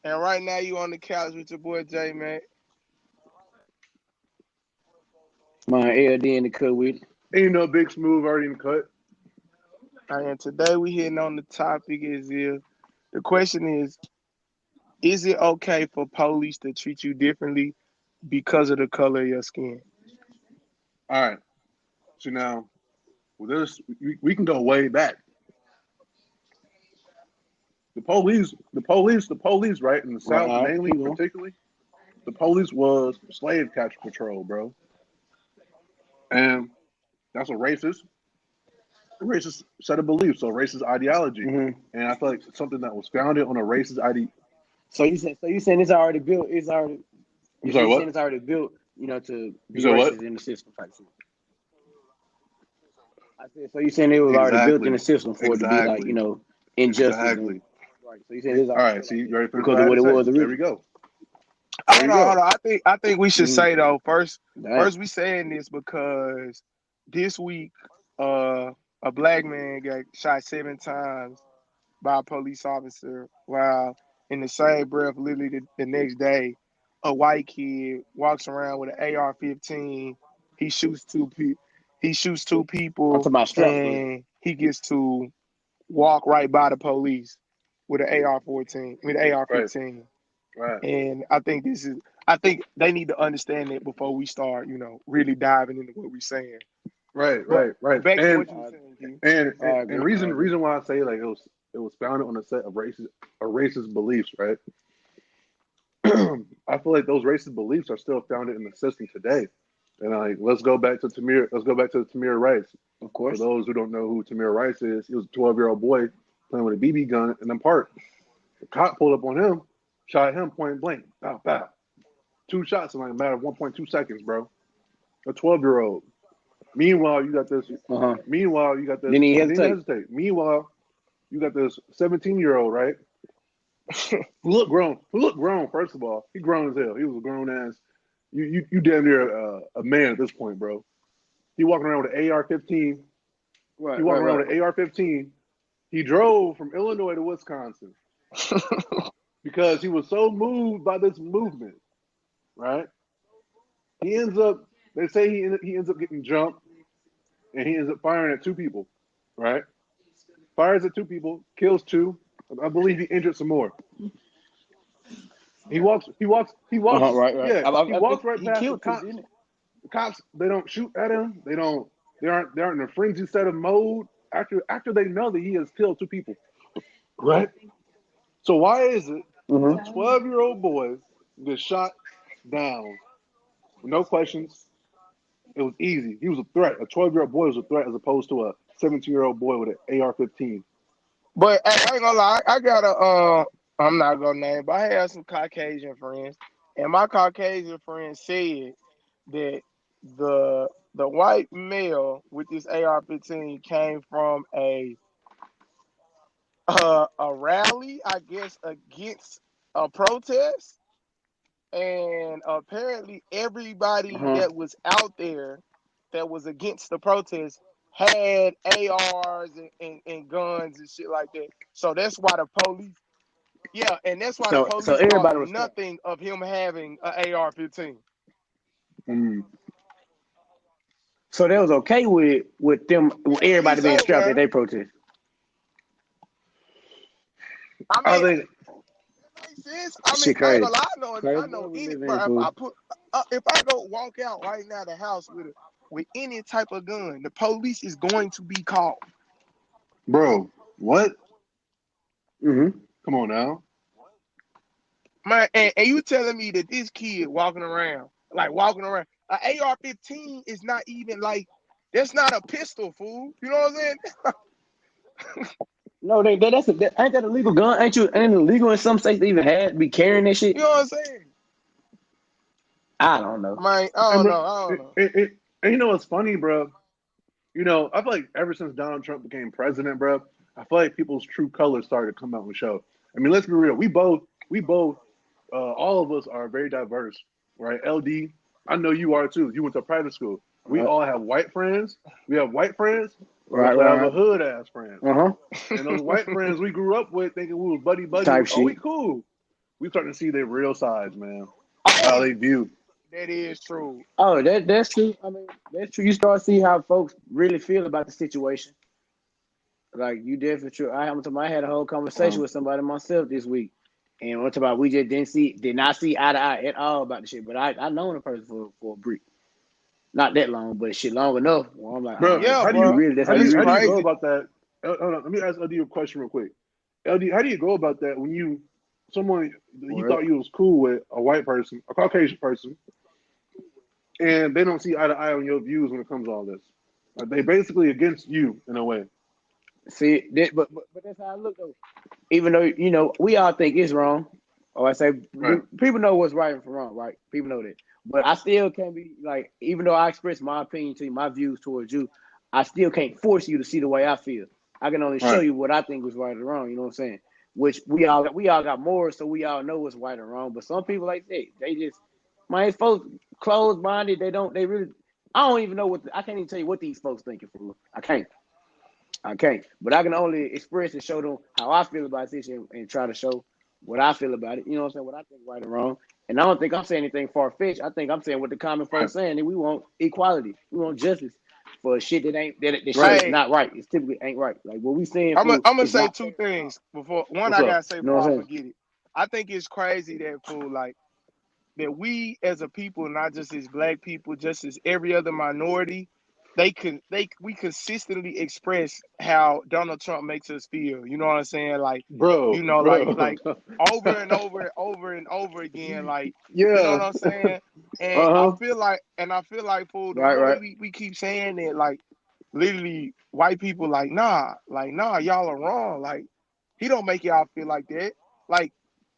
And right now you on the couch with your boy Jmac. My LD in the cut with it. Ain't no big smooth already in the cut. And today we hitting on the topic the question is it okay for police to treat you differently because of the color of your skin? All right. So now, with this, we can go way back. The police, right in the Right, South, all right, mainly, keep going. particularly, the police was slave catcher patrol, bro, and that's a racist set of beliefs, so racist ideology, Mm-hmm. and I feel like something that was founded on a racist idea. So you saying it's already built? It's already. I'm So sorry, you saying what? it's already built? To You be said what? racist in the system type shit. I said. So you saying it was already built in the Exactly, system for it to be like exactly, injustice and exactly. right. So you saying it's All already right, built see, like you that ready for what because I of had what to it say? was There we originally. go. There we Hold go. on. I think we should Mm-hmm. say though first Damn. we saying this because this week a black man got shot 7 times by a police officer, while in the same breath, literally the next day, a white kid walks around with an AR-15. He shoots he shoots two I'm people, talking about strap gun. and he gets to walk right by the police with an AR-14, with an Right, AR-15. right, And I think they need to understand it before we start, really diving into what we're saying. right, But right, right. back to And what you were saying, Q. and and, I and agree. I reason agree. reason why I say like it was founded on a set of racist beliefs, right? I feel like those racist beliefs are still founded in the system today. And like, let's go back to Tamir Rice. Of For course. those who don't know who Tamir Rice is, he was a 12-year-old boy playing with a BB gun in the park. The cop pulled up on him, shot him point blank. Bow, bow. Two shots in like a matter of 1.2 seconds, bro. A 12-year-old. Meanwhile, you got this. Uh huh. Meanwhile, you got this. Didn't he He didn't hesitate? hesitate. Meanwhile, you got this 17-year-old, right? Who looked grown. Who looked grown. First of all, he grown as hell. He was a grown ass. You damn near a man at this point, bro. He walking around with an AR-15. He Right. Right. walking around Right. with an AR-15. He drove from Illinois to Wisconsin because he was so moved by this movement, right? He ends up. They say he ends up getting jumped, and he ends up firing at two people, right? Fires at two people, kills two. I believe he injured some more. He walks. He walks. He walks. Right. Right. Yeah, he I think walks right he past the killed two, cops. didn't he? The cops. They don't shoot at him. They don't. They aren't in a frenzy set of mode after they know that he has killed two people. Right. So why is it a Mm-hmm. 12-year-old boy gets shot down with no questions? It was easy. He was a threat. A 12-year-old boy was a threat as opposed to a 17-year-old boy with an AR-15. But I ain't gonna lie, I got I'm not gonna name, but I have some Caucasian friends, and my Caucasian friends said that the white male with this AR-15 came from a rally, I guess, against a protest, and apparently everybody Uh-huh. that was out there that was against the protest had ARs and guns and shit like that. So that's why the police, yeah, and that's why the So police thought everybody was strapped. nothing of him having an AR-15. Mm. So they was okay with them, with Apparently everybody being so, strapped at man. their protest. I I mean, think, it makes sense. I mean, Shit, I ain't crazy. gonna lie, I Crazy know world we any, live in, bro. If fool. if I go walk out right now the house with any type of gun, the police is going to be called. bro, what? Mm-hmm. Come on now. Man, and you telling me that this kid walking around, an AR-15 is not even like, that's not a pistol, fool. You know what I'm saying? No, ain't that a legal gun? Ain't it illegal in some states to even be carrying that shit? You know what I'm saying? I don't know. Man, I And, don't bro, know. I don't know. and you know what's funny, bro? I feel like ever since Donald Trump became president, bro, I feel like people's true colors started to come out and show. I mean, let's be real. We both, all of us are very diverse, right? LD, I know you are too. You went to private school. We Right, all have white friends. We have white friends. We right, also have a right. hood ass friends. Uh huh. And those white friends we grew up with, thinking we was buddy buddy. Type Oh, we shit. cool. we starting to see their real sides, man. How Oh, they view. that is true. Oh, that's true. I mean, that's true. You start to see how folks really feel about the situation. Like you definitely true. I had a whole conversation with somebody myself this week, and one about we just did not see eye to eye at all about the shit. But I known a person for a brief, not that long, but shit long enough. Well, I'm like, all Bro, right, Yeah, how do you you bro. really that's how how do you you That's how really do you feel. go crazy. about that? Hold on, let me ask LD a question real quick. LD, how do you go about that when someone you Well, thought you was cool with, a white person, a Caucasian person, and they don't see eye to eye on your views when it comes to all this? Like they basically against you in a way. see, but that's how I look though. Even though we all think it's wrong, or I say Right. people know what's right and wrong, right? People know that, but I still can't be like, even though I express my opinion to you, my views towards you, I still can't force you to see the way I feel. I can only show Right. you what I think was right or wrong. You know what I'm saying? Which we all got more, so we all know what's right or wrong. But some people like that, they just my folks closed minded. They really. I don't even know I can't even tell you what these folks thinking for real. I can't. But I can only express and show them how I feel about this and try to show what I feel about it. You know what I'm saying? What I think right or wrong. And I don't think I'm saying anything far fetched. I think I'm saying what the common Right. folks saying, that we want equality. We want justice for shit that ain't that shit Right. is Hey, not right. It's typically ain't right. Like what we saying I'm fool gonna is say not two fair and wrong. things before. One, What's I up? gotta say You know what before I I'm saying? forget it. I think it's crazy that fool, like, that we as a people, not just as black people, just as every other minority, we consistently express how Donald Trump makes us feel. You know what I'm saying? Like, Bro, bro. like over and over and over and over again. Like, you know Yeah. what I'm saying? And Uh-huh. I feel like, fool, the Right, more right. we keep saying that, like, literally white people like, nah, y'all are wrong. Like, he don't make y'all feel like that. Like,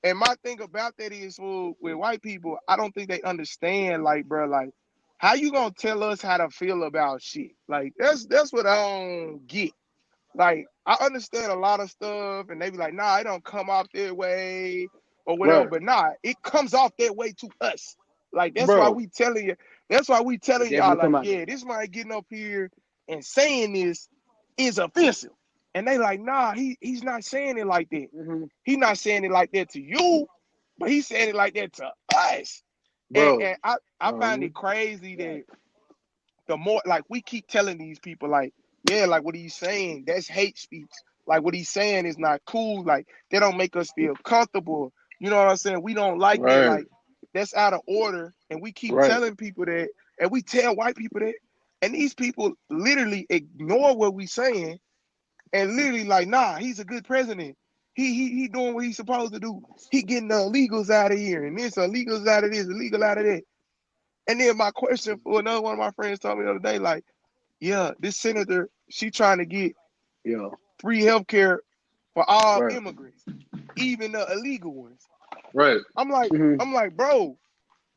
and my thing about that is, well, with white people, I don't think they understand, like, bro, like, how you gonna tell us how to feel about shit? Like, that's what I don't get. Like, I understand a lot of stuff, and they be like, nah, it don't come off that way or whatever, Right. but nah, it comes off that way to us. Like, that's why Bro. we telling you, that's why we It telling y'all, definitely come like, out that yeah, way. this man getting up here and saying this is offensive. And they like, nah, he's not saying it like that. Mm-hmm. He's not saying it like that to you, but he's saying it like that to us. And, Bro. and I find Um, it crazy that the more, like, we keep telling these people, like, yeah, like what he's saying, that's hate speech. Like what he's saying is not cool. Like they don't make us feel comfortable. You know what I'm saying? We don't like it. right. Like that's out of order. And we keep Right. telling people that, and we tell white people that, and these people literally ignore what we saying and literally like, nah, he's a good president. He doing what he's supposed to do. He getting the illegals out of here, and this illegals out of this, illegal out of that. And then my question for another one of my friends told me the other day, like, yeah, this senator, she trying to get Yeah. free health care for all Right. immigrants, even the illegal ones. Right. I'm like, Mm-hmm. bro,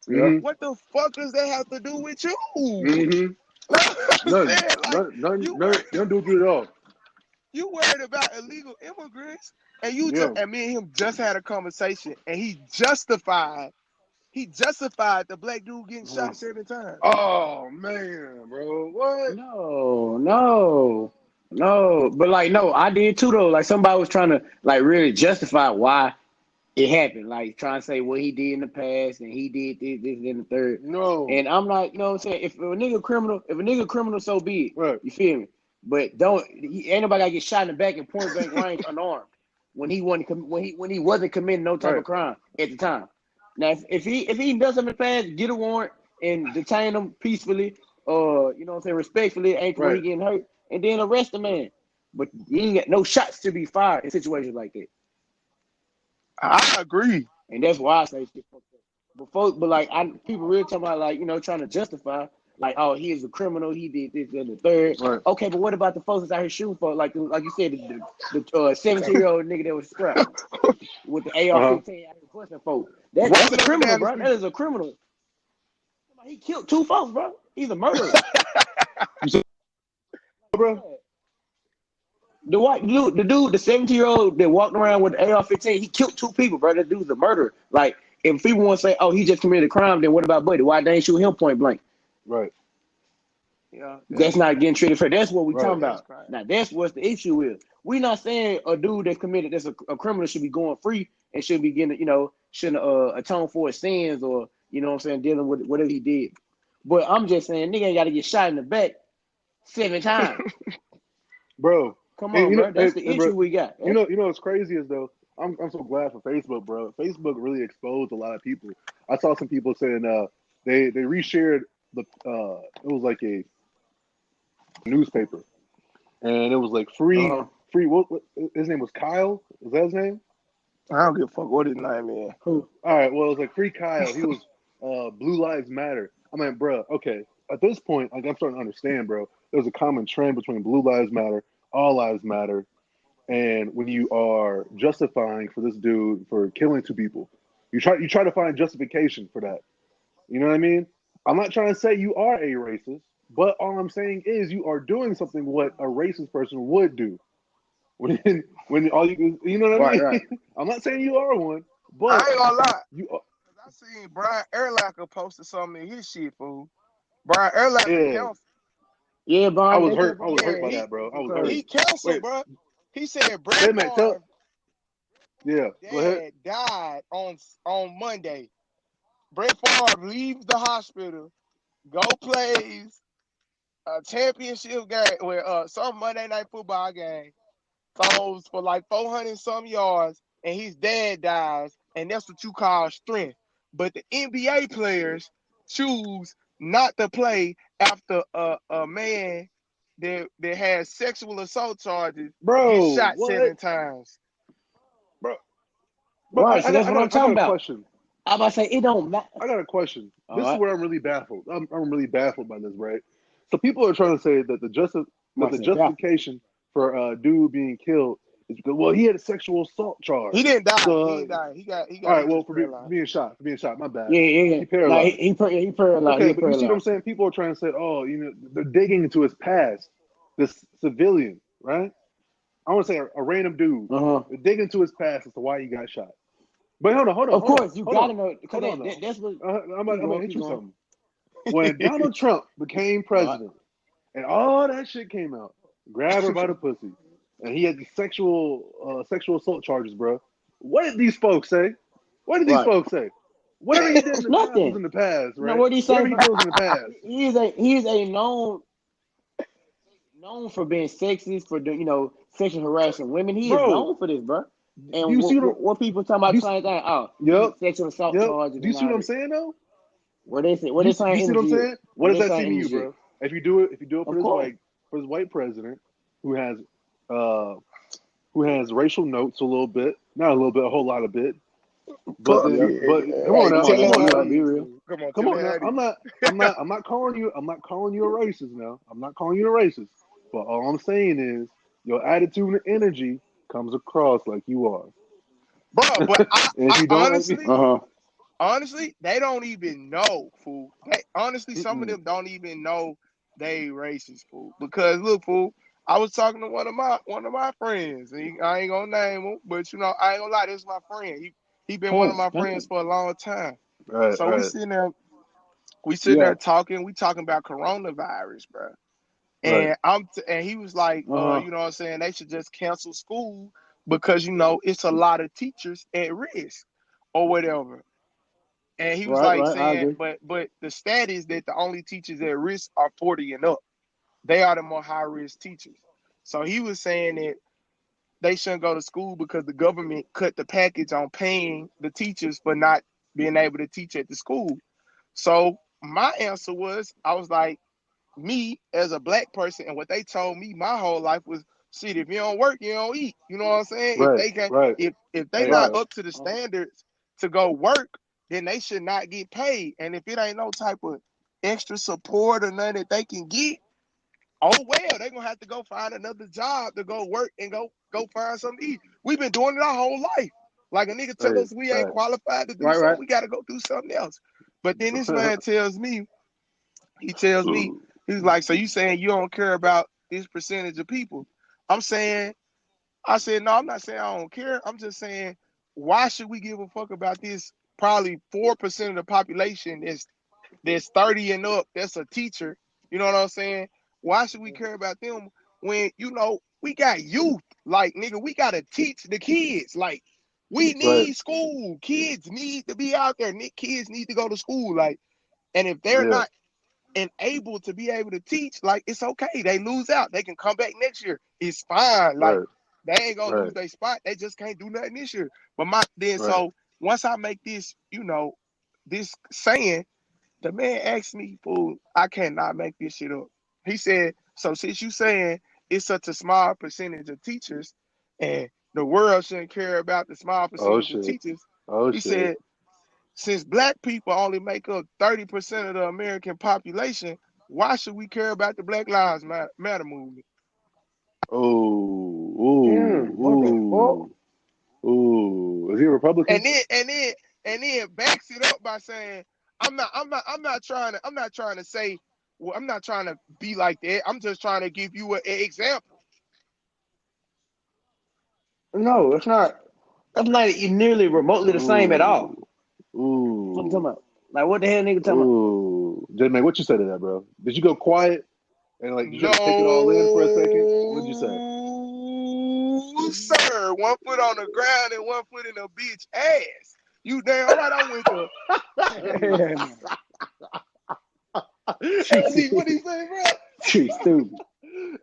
Yeah. Mm-hmm. what the fuck does that have to do with you? Mm-hmm. Like I'm None. saying, like None. None. you None. None do it at all. you worried about illegal immigrants, and you just Yeah. and me and him just had a conversation, and he justified the black dude getting shot 7 times. Oh man, bro. What? No. But like, no, I did too though. Like somebody was trying to like really justify why it happened. Like trying to say what he did in the past and he did this, and the third. No. And I'm like, you know what I'm saying? If a nigga criminal, so be it. Right. You feel me? But ain't nobody gotta get shot in the back in point blank range unarmed when he wasn't committing no type Right. of crime at the time. Now if he does something fast, get a warrant and detain him peacefully, you know what I'm saying, respectfully, ain't where Right. he getting hurt, and then arrest the man. But you ain't got no shots to be fired in situations like that. I agree. And that's why I say shit fucked up. But like people really talking about like, trying to justify like, oh, he is a criminal, he did this and the third. Right. Okay, but what about the folks that's out here shooting for like you said, the 17-year-old nigga that was strapped with the Uh huh. AR-15 out here busting folks? That's a Walking up and criminal, down the bro. That street. is a criminal. He killed 2 folks, bro. He's a murderer. You said, bro? The 17-year-old that walked around with the AR-15, he killed 2 people, bro. That dude's a murderer. Like, if people want to say, oh, he just committed a crime, then what about Buddy? Why they ain't shoot him point blank? Right. Yeah, That's not getting treated fair. That's what we Right. talking that's about. crazy. Now, that's what the issue is. We not saying a dude that's committed that's a criminal should be going free and should be getting, shouldn't atone for his sins, or you know what I'm saying, dealing with whatever he did. But I'm just saying, nigga ain't got to get shot in the back 7 times. Bro. Come And on, bro. That's the issue bro, we got. you know what's crazy is though, I'm so glad for Facebook, bro. Facebook really exposed a lot of people. I saw some people saying they reshared the it was like a newspaper, and it was like free Uh-huh. what his name was Kyle, was that his name? I don't give a fuck what his name is. Who? All right, well, it was like free Kyle. He was Blue Lives Matter. I'm like, bro, okay. At this point, like, I'm starting to understand, bro. There's a common trend between Blue Lives Matter, All Lives Matter, and when you are justifying for this dude for killing 2 people, you try to find justification for that. You know what I mean? I'm not trying to say you are a racist, but all I'm saying is you are doing something what a racist person would do. When all you know what I Right, mean? right. I'm not saying you are one, I but ain't gonna lie. you are, I seen Brian Urlacher posted something in his shit, fool. Brian Urlacher yeah. canceled. Yeah, I Brian, was they hurt. kept I was on hurt Yeah, by that, bro. I was hurt. he canceled, Wait, bro. He said Brett J-Mac, Favre yeah, go ahead. dad died on Monday. Brett Favre leaves the hospital, go plays a championship game with some Monday night football game, throws for like 400 some yards, and his dad dies, and that's what you call strength. But the NBA players choose not to play after a man that has sexual assault charges gets Bro, shot what? 7 times. Bro, bro, right. So that's what I'm I got talking a about. question. I'm about to say it don't matter. I got a question. All This is right. where I'm really baffled. I'm really baffled by this, right? So people are trying to say that I'm about the to say that. justification for dude being killed is because, well, he had a sexual assault charge. He didn't die. He So didn't die. He all got right, well, injured for paralyzed. being shot, my bad. Yeah, yeah, yeah. He Like paralyzed. he paralyzed. Okay, He but you see what I'm paralyzed. saying? People are trying to say, oh, they're digging into his past. This civilian, right? I want to say a random dude. Uh-huh. They're digging into his past as to why he got shot. But Of course, you gotta know because hold on though. that's what. I'm gonna hit Keep you going. something. When Donald Trump became All right. president and all that shit came out, grab her by the pussy, and he had the sexual assault charges, bro. What did these folks say? What did these Right. folks say? Whatever he did in It's the past was nothing. in the past, You know right? what he's Whatever saying, he bro? did was in the past. He's a known for being sexist, for sexual harassing women. He is Bro, known for this, bro. do And you see what people talking do about you, the same thing? Oh, he yep, get sexual assault yep. charges Do you and see all what I'm this. saying though? Where they say where Do they you saying see what I'm energy is? saying? What Where does they that seem saying to you, energy is? bro? If you do it Of course. for this white president uh who has racial notes a little bit, not a little bit, a whole lot of bit. But Fuck Yeah. then, yeah. but come on Hey, now, tell You it come are, on how you it now, are, be is, real. fool. Come on, come tell it on how now. it is. I'm not calling you a racist now. I'm not calling you a racist. But all I'm saying is your attitude and energy comes across like you are. Bro, but And if I you don't like me, Uh-huh. honestly, they don't even know, fool. Honestly, some of mm-mm. them don't even know they racist, fool. Because look, fool, I was talking to one of my friends. I ain't gonna name him, but I ain't gonna lie, this is my friend. He been one of my friends Damn. for a long time. Right, So right, we sitting Yeah. there talking. We talking about coronavirus, bro. right. And he was like, Uh-huh. you know what I'm saying? They should just cancel school because it's a lot of teachers at risk or whatever. And he was Right, like right. I saying, agree. but the stat is that the only teachers at risk are 40 and up. They are the more high risk teachers. So he was saying that they shouldn't go to school because the government cut the package on paying the teachers for not being able to teach at the school. So my answer was, I was like, me as a black person, and what they told me my whole life was, shit, if you don't work, you don't eat. You know what I'm saying? If Right, they can, right. if they Hey, not Right. up to the standards to go work, then they should not get paid. And if it ain't no type of extra support or nothing that they can get, oh well, they're gonna have to go find another job to go work and go find something to eat. We've been doing it our whole life. Like a nigga tell hey, us we ain't facts. qualified to do Right, something, right. we gotta go do something else. But then this man he tells me, he's like, so you saying you don't care about this percentage of people? I'm saying, I said, no, I'm not saying I don't care. I'm just saying, why should we give a fuck about this? Probably 4% of the population that's 30 and up, that's a teacher. You know what I'm saying? Why should we care about them when we got youth? Like, nigga, we gotta teach the kids. Like, We Right. need school. Kids need to be out there. Kids need to go to school. Like, and if they're Yeah. not and able to be able to teach, like it's okay. They lose out. They can come back next year. It's fine. Like Right. they ain't gonna lose Right. their spot. They just can't do nothing this year. But Right. so once I make this, this saying, the man asked me, fool, I cannot make this shit up. He said, so since you saying it's such a small percentage of teachers and the world shouldn't care about the small Oh percentage of shit. teachers, Oh he shit. said, since black people only make up 30% of the American population, why should we care about the Black Lives Matter movement? Oh. What the fuck? Ooh. Ooh. Ooh. Is he a Republican? And then backs it up by saying, I'm not trying to say, well, I'm not trying to be like that. I'm just trying to give you an example. No, it's not. That's not nearly remotely the same at all. Ooh. What you talking Ooh. about? Like, what the hell nigga talking about? Ooh. J-Man, what you say to that, bro? Did you go quiet and like No, just take it all in for a second? What'd you say? sir. 1 foot on the ground and 1 foot in a bitch ass. You damn right. I went to. What he say, bro? She's stupid.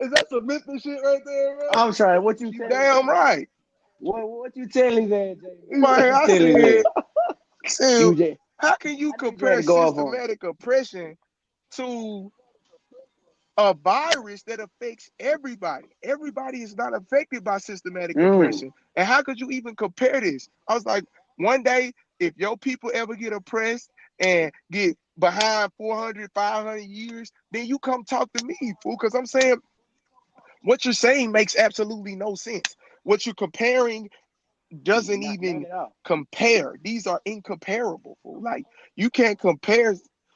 Is that some Memphis shit right there, bro? I'm sorry. What you You telling? damn right. What you telling that, Jay? Man, What you I telling said, that? said, You just, how can you I knew you had compare to go off on. systematic oppression to a virus that affects everybody? Everybody is not affected by systematic Mm. oppression. And how could you even compare this? I was like, one day, if your people ever get oppressed and get behind 400, 500 years, then you come talk to me, fool. Because I'm saying what you're saying makes absolutely no sense. What you're comparing doesn't None even at all. compare. These are incomparable, fool. Like you can't compare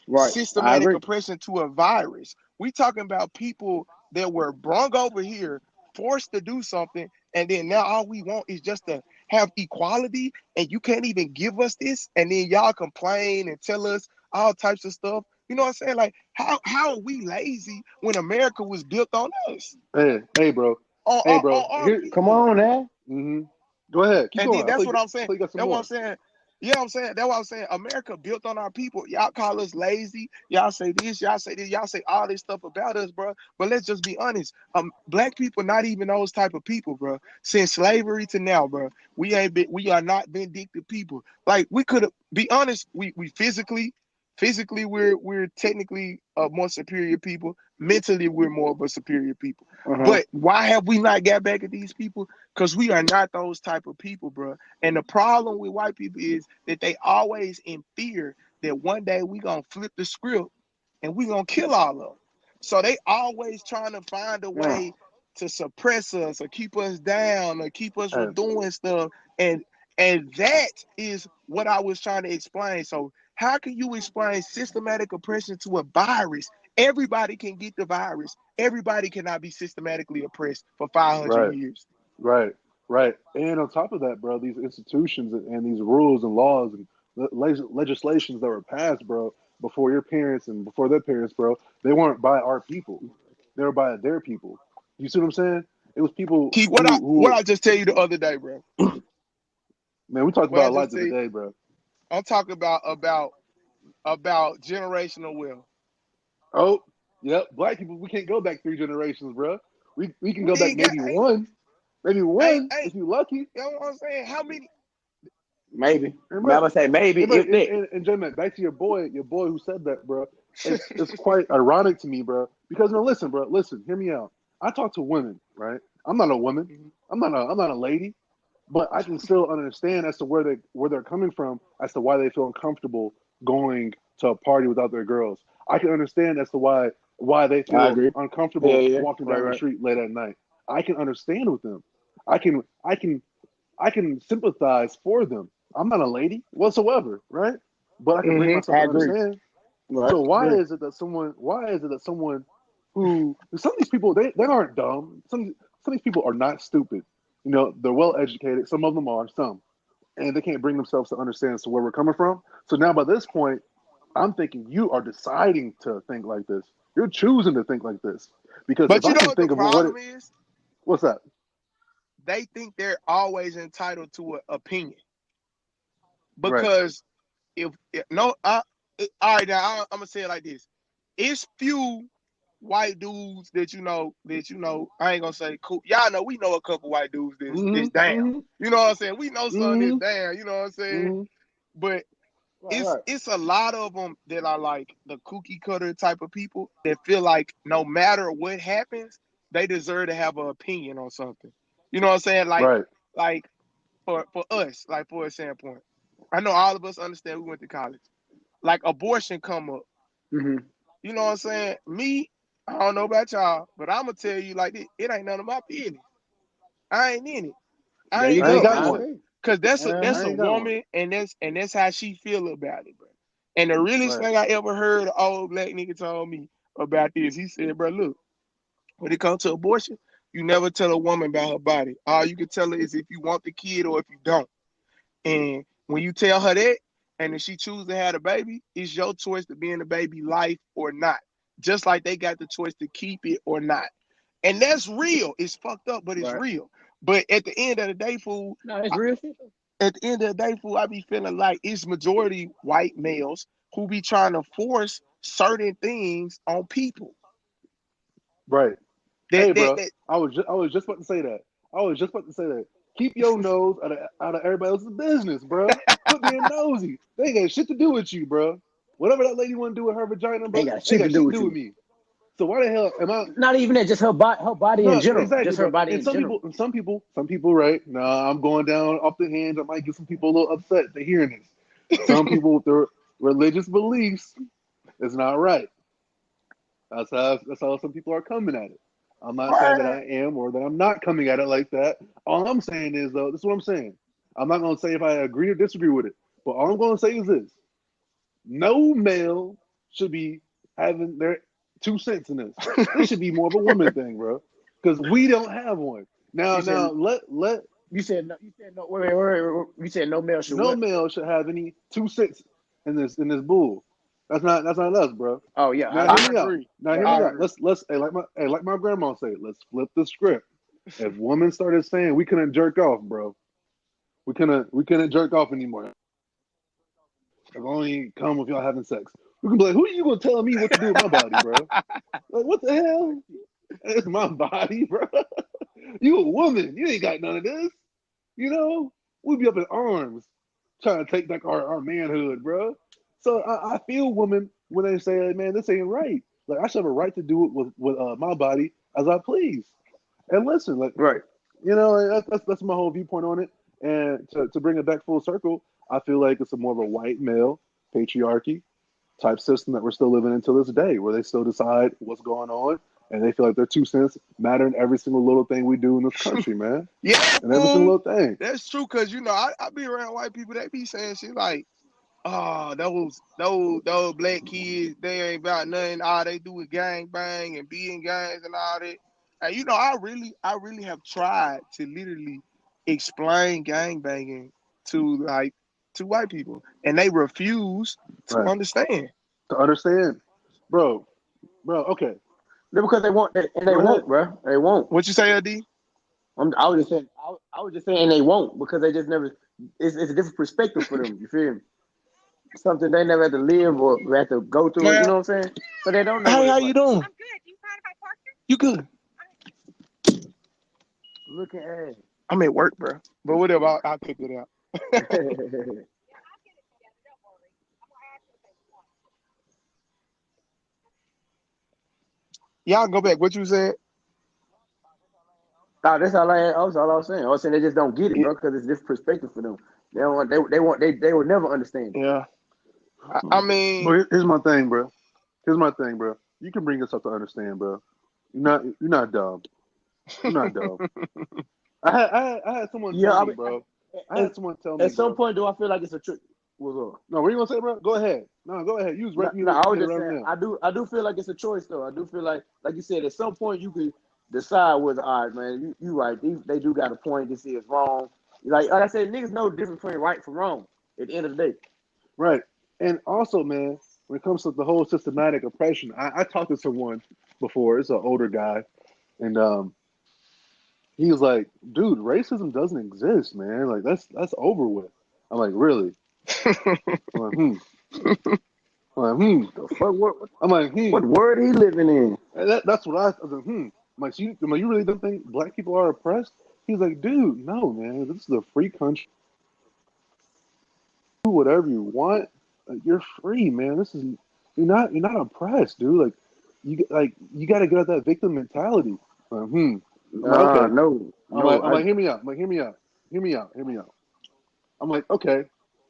Right. I systematic agree. oppression to a virus. We talking about people that were brung over here, forced to do something, and then now all we want is just to have equality, and you can't even give us this, and then y'all complain and tell us all types of stuff. You know what I'm saying? Like how are we lazy when America was built on us, Hey, bro. Hey, on bro. our Here. Come people? on, now. Mm-hmm. Go ahead. Keep And then going. that's what I'm I saying. thought you got some That's what I'm more. saying. Yeah, I'm saying that's what I'm saying. America built on our people. Y'all call us lazy. Y'all say this. Y'all say this. Y'all say all this stuff about us, bro. But let's just be honest. Black people not even those type of people, bro. Since slavery to now, bro, we are not vindictive people. Like we could be honest. We physically we're technically a more superior people. Mentally, we're more of a superior people. Uh-huh. But why have we not got back at these people? Because we are not those type of people, bro. And the problem with white people is that they always in fear that one day we gonna flip the script and we gonna kill all of them. So they always trying to find a Yeah. way to suppress us or keep us down or keep us Hey, from doing stuff. And that is what I was trying to explain. So how can you explain systematic oppression to a virus? Everybody can get the virus. Everybody cannot be systematically oppressed for 500 right. years. Right, right. And on top of that, bro, these institutions and these rules and laws and legislations that were passed, bro, before your parents and before their parents, bro, they weren't by our people. They were by their people. You see what I'm saying? It was people Keep what who I just tell you the other day, bro. man, we talked What I about a just lot the tell other you, day, bro. I'm talking about generational wealth. Oh, yep. Black people, we can't go back 3 generations, bro. We can go We back ain't got maybe one. Maybe one ain't if you lucky. you know what I'm saying? How many Maybe. And I'm bro, gonna say maybe and bro, if that. and J-Man, back to your boy who said that, bro. It's quite ironic to me, bro. Because no, listen, bro, listen, hear me out. I talk to women, right? I'm not a woman. I'm not a lady, but I can still understand as to where they're coming from, as to why they feel uncomfortable going to a party without their girls. I can understand as to why they I feel agree. Hell uncomfortable yeah. walking Right, down the right. street late at night. I can understand with them. I can I can I can sympathize for them. I'm not a lady whatsoever, right? But I can bring myself I to agree. understand. Right. So Agree. why is it that someone who some of these people they aren't dumb. Some of these people are not stupid. You know, they're well educated. Some of them are, some. And they can't bring themselves to understand where we're coming from. So now by this point, I'm thinking you are deciding to think like this. You're choosing to think like this. Because if But you I know can what the think of what problem it is? what's that? They think they're always entitled to an opinion. Right. because if no, all right, now I'm gonna say it like this: it's few white dudes that. I ain't gonna say cool. Y'all know we know a couple white dudes that's Mm-hmm. down. Mm-hmm. You know what I'm saying? We know some that's Mm-hmm. down. You know what I'm saying? Mm-hmm. But Right, it's right. it's a lot of them that are like the cookie cutter type of people that feel like no matter what happens, they deserve to have an opinion on something. You know what I'm saying? Right. Like for us, like for a standpoint, I know all of us understand we went to college. Like abortion come up. Mm-hmm. You know what I'm saying? Me, I don't know about y'all, but I'm gonna tell you like this: it ain't none of my business. I ain't in it. I There you ain't I ain't go. got taking I it one. agree. because that's a Uh-huh. that's I a ain't got one. woman, and that's how she feel about it, bro. And the realest Right. thing I ever heard an old black nigga told me about this, he said, bro, look, when it comes to abortion, you never tell a woman about her body. All you can tell her is if you want the kid or if you don't. And when you tell her that, and if she chooses to have a baby, it's your choice to be in the baby life or not. Just like they got the choice to keep it or not. And that's real. It's fucked up, but it's Right. real. But at the end of the day, fool, No, it's real shit. at the end of the day, fool, I be feeling like it's majority white males who be trying to force certain things on people. Right. That Hey, that bro. that I was just about to say that. I was just about to say that. Keep your nose out of everybody else's business, bro. Quit being nosy. They ain't got shit to do with you, bro. Whatever that lady want to do with her vagina, bro, Ain't got ain't shit to got do shit to with do with you. me. So why the hell am I? Not even that, just her body in No, general. exactly, Just her bro. body And in general. some people, right? Nah, I'm going down off the hinge. I might get some people a little upset to hearing this. Some people with their religious beliefs is not right. That's how some people are coming at it. I'm not saying that I am or that I'm not coming at it like that. All I'm saying is though, this is what I'm saying. I'm not gonna say if I agree or disagree with it, but all I'm gonna say is this: no male should be having their 2 cents in this. This should be more of a woman thing, bro, because we don't have one. You Now said let you said no. You said no. Wait. You said no male should no what? male should have any 2 cents in this bull. That's not us, bro. Oh yeah, I Now hear agree. I me out. agree. Now hear I me Definitely out. agree. agree. Let's like my grandma say, let's flip the script. If women started saying we couldn't jerk off, bro, we couldn't jerk off anymore. I've only come if y'all having sex. We can be like, who are you gonna tell me what to do with my body, bro? Like what the hell? It's my body, bro. You a woman. You ain't got none of this. You know, we'd be up in arms trying to take back our manhood, bro. So I feel women when they say, like, man, this ain't right. Like I should have a right to do it with my body as I please. And listen, like Right. that's my whole viewpoint on it. And to bring it back full circle, I feel like it's a more of a white male patriarchy type system that we're still living in to this day, where they still decide what's going on, and they feel like their 2 cents matter in every single little thing we do in this country, man, Yeah, and every single fool. little thing. That's true, cause I be around white people. They be saying shit like, "Oh, those black kids, they ain't about nothing. All they do is gang bang and be in gangs and all that." And I really have tried to literally explain gang banging to white people, and they refuse to Right. understand. To understand, bro, okay, Because they want and they go ahead. won't, bro. They won't. What you say, LD? I was just saying. I was just saying they won't because they just never. It's a different perspective for them. You feel me? Something they never had to live or had to go through. You Man, know what I'm saying? So they don't know what hey, it's how you like. doing? You good? Looking at. I'm at work, bro. But whatever, I'll pick it out. Y'all go back. What you said? Nah, that's all I was saying. I was saying they just don't get it, Yeah. bro, because it's different perspective for them. They don't want. They will never understand it. Yeah. I mean, But here's my thing, bro. Here's my thing, bro. You can bring yourself to understand, bro. You're not dumb. You're not dumb. I had someone Yeah, tell I me, mean, bro. I at, had someone tell me, at some bro. point, do I feel like it's a trick? What's up? No, what are you gonna say, bro? Go ahead. No, go ahead. You was right. No, You no, I hit was it just right on saying now. I do feel like it's a choice though. I do feel like you said, at some point you could decide whether, all right, man, you right. They do got a point. This is wrong. Like I said, niggas know the difference between right from wrong. At the end of the day, Right. And also, man, when it comes to the whole systematic oppression, I talked to someone before. It's an older guy, and he was like, "Dude, racism doesn't exist, man. Like that's over with." I'm like, "Really?" I'm like, I'm like, The fuck? I'm like, What word he living in? And that's what I was like, I'm like, so you really don't think black people are oppressed? He's like, dude, no, man. This is a free country. Do whatever you want. Like, you're free, man. You're not oppressed, dude. You got to get out that victim mentality. Like, I'm like, Nah, okay. no, I'm no. like, hear me out. I'm like, hear me out. Hear me out. Hear me out. I'm like, okay.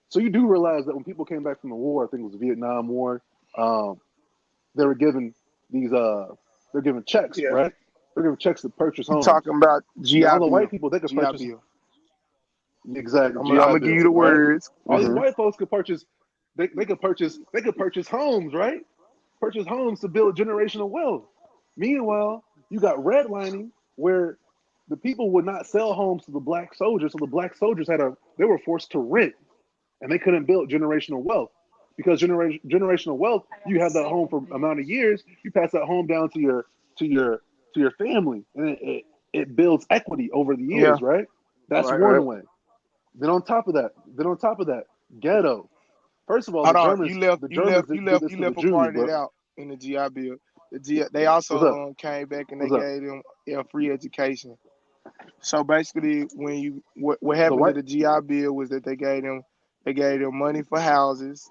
So you do realize that when people came back from the war, I think it was the Vietnam War, um, they were given these they're given checks, Yeah. right? They're given checks to purchase You homes. talking about Now GI all the white Bill. people they could GI purchase Bill. exactly I'm GI gonna give you Bill, the right? words. All these Mm-hmm. white folks could purchase they could purchase homes, right? Purchase homes to build generational wealth. Meanwhile, you got redlining where the people would not sell homes to the black soldiers, so the black soldiers they were forced to rent and they couldn't build generational wealth because generational wealth you have that home for amount of years you pass that home down to your to your family and it builds equity over the Yeah. years, right? That's Right, right. one way. Then on top of that ghetto. First of all, Hold the on. germans You left the you germans left did, you did left this you to the left a Jews, part of that but out in the GI Bill. They what's up? also came back and they What's up? gave them free education. So basically, when what The happened to white the GI Bill was that they gave them money for houses,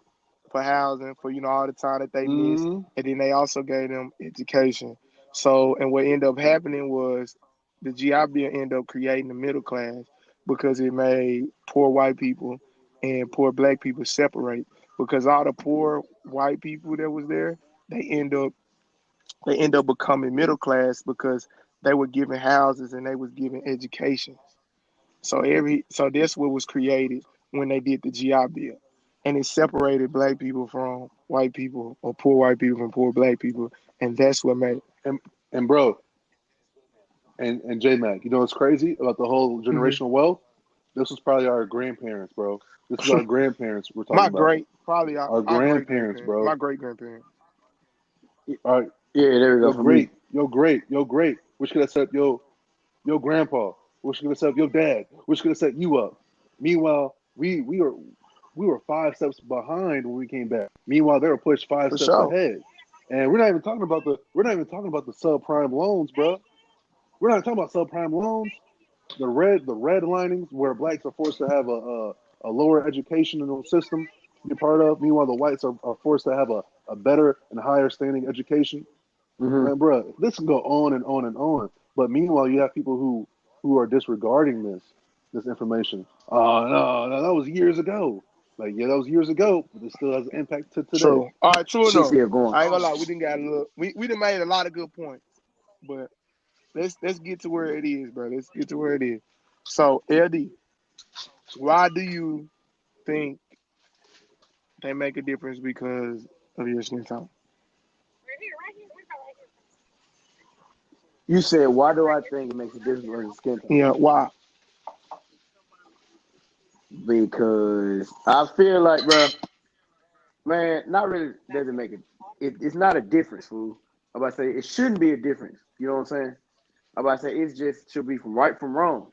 for housing, for all the time that they missed, mm, and then they also gave them education. So and what ended up happening was the GI Bill ended up creating the middle class because it made poor white people and poor black people separate because all the poor white people that was there they end up becoming middle class because they were given houses and they was given education. So that's what was created when they did the GI Bill, and it separated black people from white people or poor white people from poor black people, and that's what made. and and bro and J-Mac, you know what's crazy about the whole Mm-hmm. generational wealth? This was probably our grandparents, bro. This is our grandparents we're talking My about. great, probably Our our great grandparents, grandparents, bro. my great grandparents. All right, Yeah, there we go yo, for me. great, yo, great, yo, great. Which could have set your grandpa? Which could have set up your dad? Which could have set you up? Meanwhile, we were 5 steps behind when we came back. Meanwhile, they were pushed five For steps sure. ahead. And we're not even talking about the subprime loans, bro. We're not talking about subprime loans. The red linings where blacks are forced to have a lower educational system to be part of. Meanwhile, the whites are forced to have a better and higher standing education. Mm-hmm. Man, bro, this can go on and on and on. But meanwhile, you have people who are disregarding this information. Oh no, no, that was years ago. Like, yeah, that was years ago, but it still has an impact to today. True. All right, true Shit enough. still going. I ain't gonna lie, we didn't got a little. We done made a lot of good points, but let's get to where it is, bro. Let's get to where it is. So, LD, why do you think they make a difference because of your skin tone? You said, why do I think it makes a difference on the skin tone? Yeah, why? Because I feel like, bro, man, not really doesn't make it. It's not a difference, fool. I'm about to say it shouldn't be a difference. You know what I'm saying? I'm about to say it's just should be from right from wrong.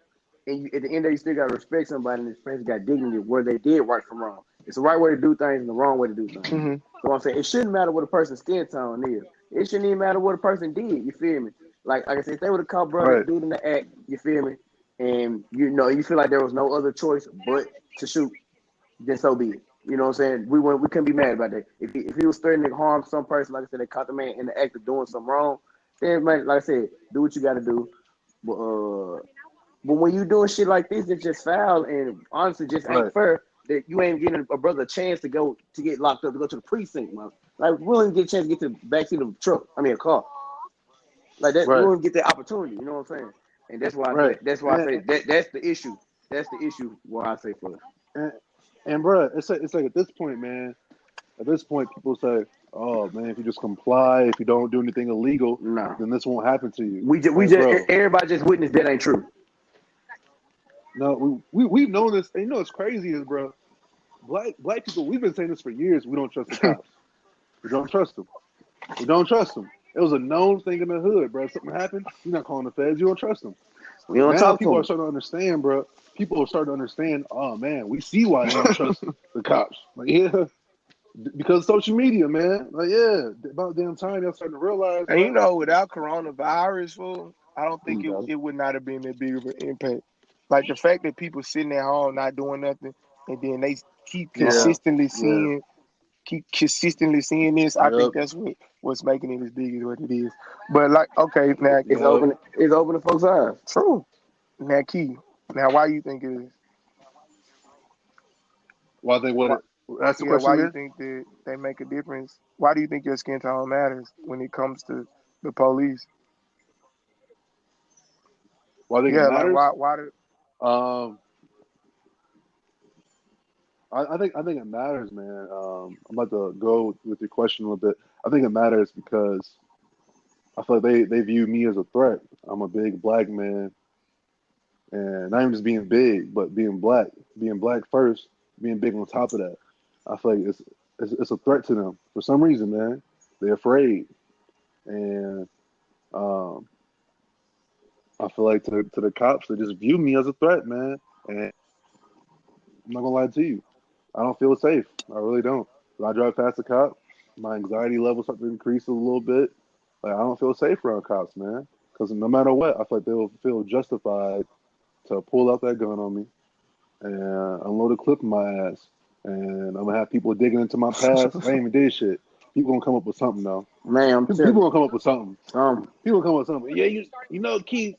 And at the end of the day, you still gotta respect somebody and this person got dignity where they did right from wrong. It's the right way to do things and the wrong way to do things. Hmm. So I'm saying it shouldn't matter what a person's skin tone is. It shouldn't even matter what a person did. You feel me? Like I said, if they would have caught brother Right, dude in the act, you feel me? And you feel like there was no other choice but to shoot, then so be it. You know what I'm saying? We couldn't be mad about that. If he was threatening to harm some person, like I said, they caught the man in the act of doing something wrong, then man, like I said, do what you got to do. But when you doing shit like this, it's just foul and honestly just ain't right, fair that you ain't getting a brother a chance to get locked up to go to the precinct, man. Like we don't even get a chance to get to the backseat of a truck. I mean a car. Like that, we right, don't even get that opportunity. You know what I'm saying? And right. that's why I say that's the issue. That's the issue. Why I say for us. And, and bro, it's like at this point, man. At this point, people say, "Oh man, if you just comply, if you don't do anything illegal, No, then this won't happen to you." we Like, just bro, everybody just witnessed that ain't true. no, we've known this. And you know what's crazy is, bro, black people. We've been saying this for years. We don't trust the cops. We don't trust them. We don't trust them. It was a known thing in the hood, bro. If something happened, you're not calling the feds. You don't trust them. We don't Now talk to people are them. starting to understand, bro. People are starting to understand. Oh man, we see why they don't trust the cops. Like, yeah, because of social media, man. Like, yeah, about damn time they're starting to realize, And you bro. know, without coronavirus, fool, I don't think You got it. it would not have been that big of an impact. Like the fact that people sitting at home not doing nothing, and then they keep Yeah, consistently yeah, seeing this. I think yep, that's what's making it as big as what it is. But like, okay, now It's yep. open. It's open to folks' eyes. true. Now, Key. Now, why you think it is? Why they would Why, it? That's the yeah, question why you again. think that they make a difference? Why do you think your skin tone matters when it comes to the police? Why I think it Yeah, like matters? why do Um, I think it matters, man. I'm about to go with your question a little bit. I think it matters because I feel like they view me as a threat. I'm a big black man, and not even just being big, but being black first, being big on top of that. I feel like it's a threat to them for some reason, man. They're afraid, and um, I feel like to the cops, they just view me as a threat, man. And I'm not gonna lie to you, I don't feel safe. I really don't. When I drive past a cop, my anxiety levels start to increase a little bit. Like I don't feel safe around cops, man. Because no matter what, I feel like they'll feel justified to pull out that gun on me and unload a clip in my ass. And I'm gonna have people digging into my past. I ain't even did shit. People gonna come up with something though. Man, I'm People telling you. gonna come up with something. Some. People gonna come up with something. Yeah, you know Keith.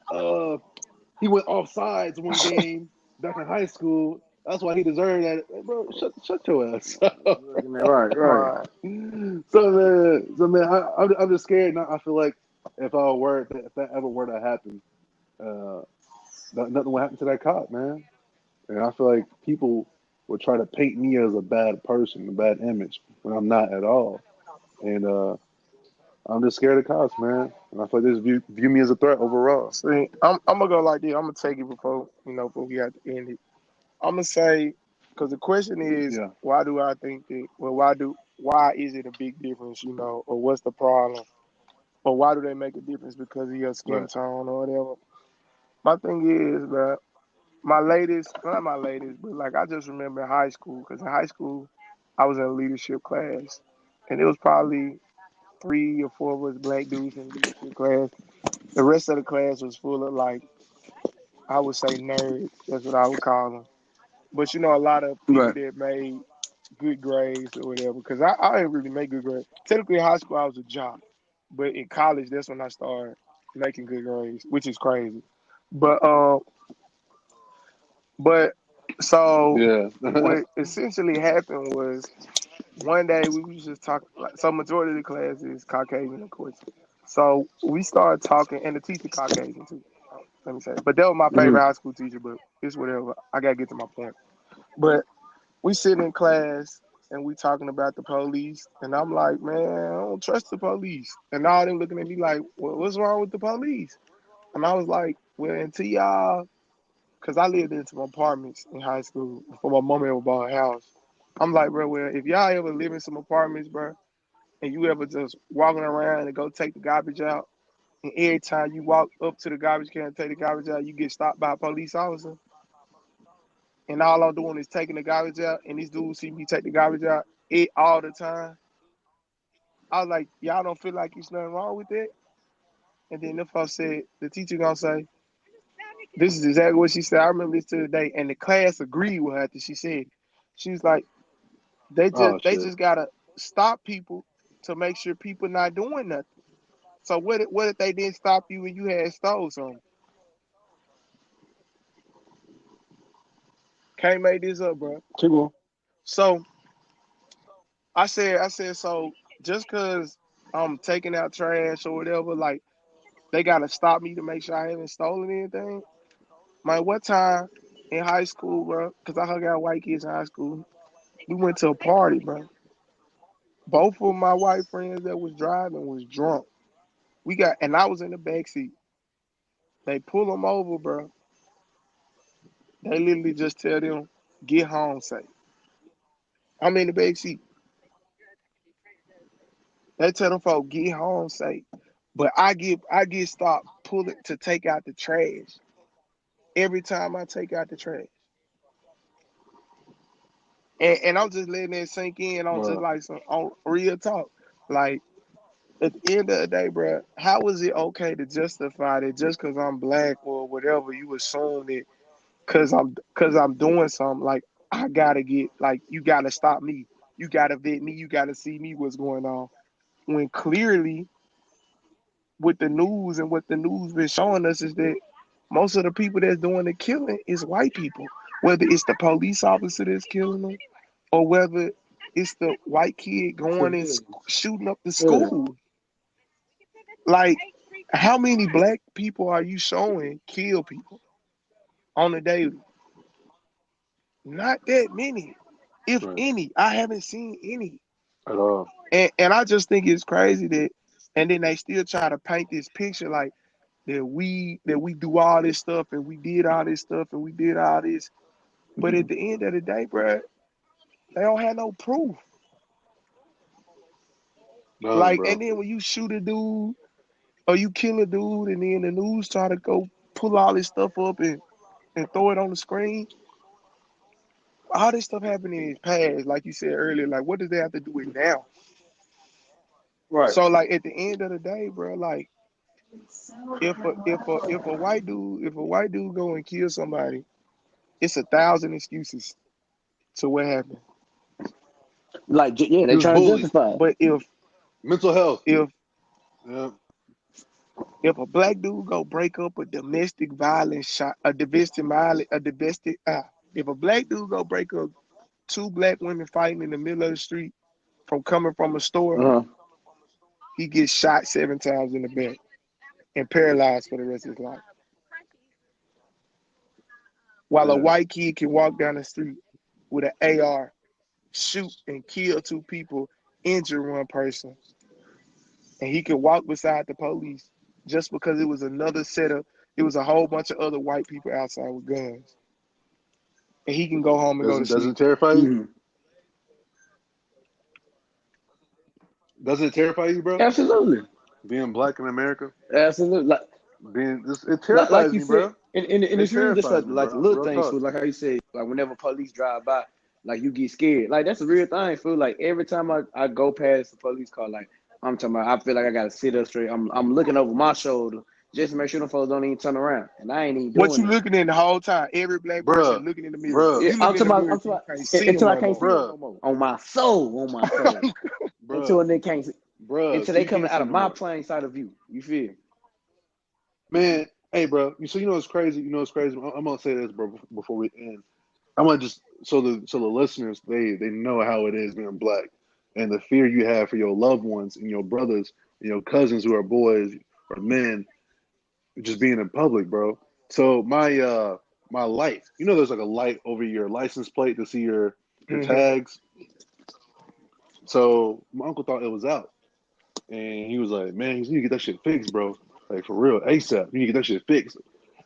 He went off sides one game back in high school. That's why he deserved that. Hey, bro, shut your ass up. Right, right. right? So man, I'm just scared. Now I feel like if that ever were to happen, uh, nothing would happen to that cop, man. And I feel like people would try to paint me as a bad person, a bad image, when I'm not at all. And I'm just scared of cops, man. And I feel like they just view me as a threat overall. See, I'm gonna go like this. I'm gonna take it before we have to end it. I'm gonna say because the question is Yeah, why do I think that? Well, why is it a big difference? Or what's the problem? Or why do they make a difference because of your skin right. tone or whatever? My thing is, bro, my latest, not my latest, but like I just remember high school because in high school I was in a leadership class, and it was probably 3 or 4 of us black dudes in leadership class. The rest of the class was full of like I would say nerds. That's what I would call them. But a lot of people Right. that made good grades or whatever. Because I didn't really make good grades. Technically, in high school I was a jock, but in college that's when I started making good grades, which is crazy. But but so Yeah. what essentially happened was one day we was just talking. Like, so majority of the class is Caucasian, of course. So we started talking, and the teacher Caucasian too. Let me say, but that was my Mm-hmm. favorite high school teacher. But it's whatever. I gotta get to my point. But we sitting in class and we talking about the police, and I'm like, man, I don't trust the police. And all them looking at me like, well, what's wrong with the police? And I was like, well, until y'all, because I lived in some apartments in high school before my mom ever bought a house. I'm like, bro, well, if y'all ever live in some apartments, bro, and you ever just walking around and go take the garbage out, and every time you walk up to the garbage can and take the garbage out, you get stopped by a police officer, and all I'm doing is taking the garbage out, and these dudes see me take the garbage out all the time. I was like, y'all don't feel like there's nothing wrong with that? And then the folks said, the teacher gonna say, this is exactly what she said. I remember this to the day, and the class agreed with her after she said it. She was like, they just Oh they shit. just gotta stop people to make sure people not doing nothing. So what if they didn't stop you and you had stole something? Can't make this up, bro. Keep on. So I said so just cause I'm taking out trash or whatever, like they gotta stop me to make sure I haven't stolen anything. Man, what time in high school, bro? Cause I hung out with white kids in high school. We went to a party, bro. Both of my white friends that was driving was drunk. And I was in the back seat. They pull them over, bro. They literally just tell them, get home safe. I'm in the back seat. They tell them folks, get home safe. But I get stopped pulling to take out the trash. every time I take out the trash. And I'm just letting that sink in on just Bruh. like some on real talk. Like at the end of the day, bro, how is it okay to justify that just because I'm black or whatever, you assume that because I'm doing something like I gotta get like you gotta stop me, you gotta vet me, you gotta see me what's going on. When clearly with the news and what the news been showing us is that most of the people that's doing the killing is white people. Whether it's the police officer that's killing them or whether it's the white kid going and shooting up the Yeah. school. Like, how many black people are you showing kill people on a daily? Not that many, if Right. any. I haven't seen any. At all. And I just think it's crazy that, and then they still try to paint this picture like that we do all this stuff and we did all this stuff and we did all this. But at the end of the day, bro, they don't have no proof. None, Like, bro. and then when you shoot a dude or you kill a dude and then the news try to go pull all this stuff up and throw it on the screen, all this stuff happened in his past, like you said earlier. Like, what does that have to do with now? Right. So, like, at the end of the day, bro, like, if a white dude go and kill somebody, it's 1,000 excuses to what happened. Like, yeah, He they was trying to bullied. justify it. But if Mental health. if Yeah. if a black dude go break up a domestic violence shot, a domestic violence, if a black dude go break up two black women fighting in the middle of the street from coming from a store, Uh-huh. he gets shot 7 times in the back and paralyzed for the rest of his life. While a Yeah. white kid can walk down the street with an AR, shoot and kill two people, injure one person, and he can walk beside the police just because it was another setup. It was a whole bunch of other white people outside with guns, and he can go home and go to Doesn't sleep. terrify you? Mm-hmm. Doesn't it terrify you, bro? Absolutely. Being black in America? Absolutely. Being this, it Like terrifies you me, said, bro. and It it's really just terrifies me, like bro. little Real things, talk. fool. Like how you say, like whenever police drive by, like you get scared. Like that's a real thing, fool. Like every time I go past a police car, like I'm talking about, I feel like I gotta sit up straight. I'm looking over my shoulder just to make sure them folks don't even turn around, and I ain't even What doing you it. looking in the whole time? Every black person Bruh. looking in the mirror. Bruh. Yeah, You looking in the mirror I'm till talking you can't see about them until I no can't more. see them Bruh. no more. On my soul, until Bruh. they can't, Bruh. until So they you coming can't out see of no my more. plain sight of view. You feel? Man, hey, bro. So you know what's crazy? You know what's crazy? I'm gonna say this, bro, before we end. I'm gonna just so the listeners they know how it is being black and the fear you have for your loved ones and your brothers and your cousins who are boys or men just being in public, bro. So my light, there's like a light over your license plate to see your Mm-hmm. tags. So my uncle thought it was out, and he was like, "Man, you need to get that shit fixed, bro. Like for real, ASAP. You need to get that shit fixed."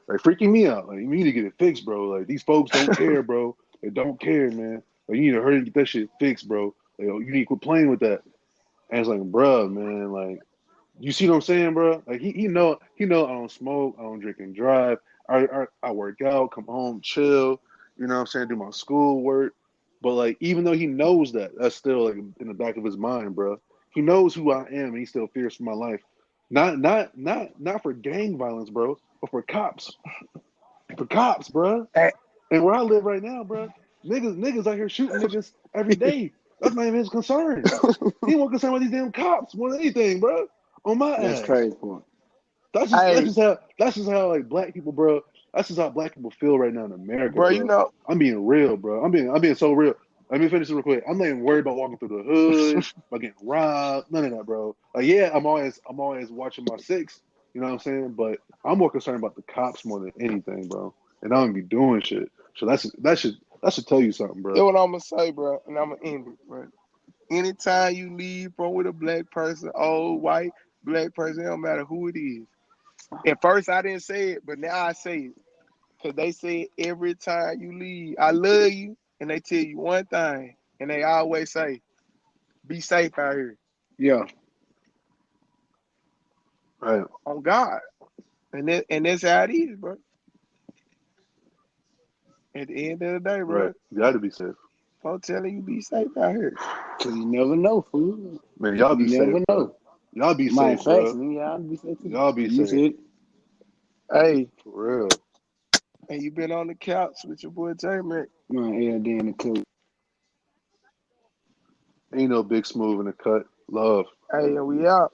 Like freaking me out. Like you need to get it fixed, bro. Like these folks don't care, bro. They don't care, man. Like you need to hurry and get that shit fixed, bro. Like you need to quit playing with that. And it's like, bruh, man, like you see what I'm saying, bro? Like he know I don't smoke, I don't drink and drive. I work out, come home, chill. You know what I'm saying? Do my school work. But like, even though he knows that, that's still like in the back of his mind, bro. He knows who I am, and he still fears for my life. Not for gang violence, bro, but for cops. For cops, bro. Hey, And where I live right now, bro, niggas out here shooting niggas every day. That's not even his concern. He more concerned with these damn cops more than anything, bro. On my That's ass. crazy, point. That's just that's hey, just how that's just how like black people, bro. That's just how black people feel right now in America, bro, bro. I'm being real, bro. I'm being so real. Let me finish this real quick. I'm not even worried about walking through the hood, about getting robbed, none of that, bro. Like, yeah, I'm always watching my six, you know what I'm saying? But I'm more concerned about the cops more than anything, bro. And I don't be doing shit. So that should tell you something, That's bro. what I'm gonna say, bro, and I'm gonna end it, bro. Anytime you leave from with a black person, old, white, black person, it don't matter who it is. At first, I didn't say it, but now I say it. Because they say every time you leave, I love you, and they tell you one thing, and they always say, be safe out here. Yeah. Right. On God. And that's how it is, bro. At the end of the day, bro, Right. You got to be safe. I'm telling you, be safe out here. Cause you never know, fool. Man, y'all be You safe, never bro. know. Y'all be My safe, facts, bro. man. Y'all be safe too. Y'all be You safe. said it. Hey, For real. and you been on the couch with your boy Jmac. Man, LD in the coat. Ain't no Big Smooth in the cut. Love. Hey, and we out.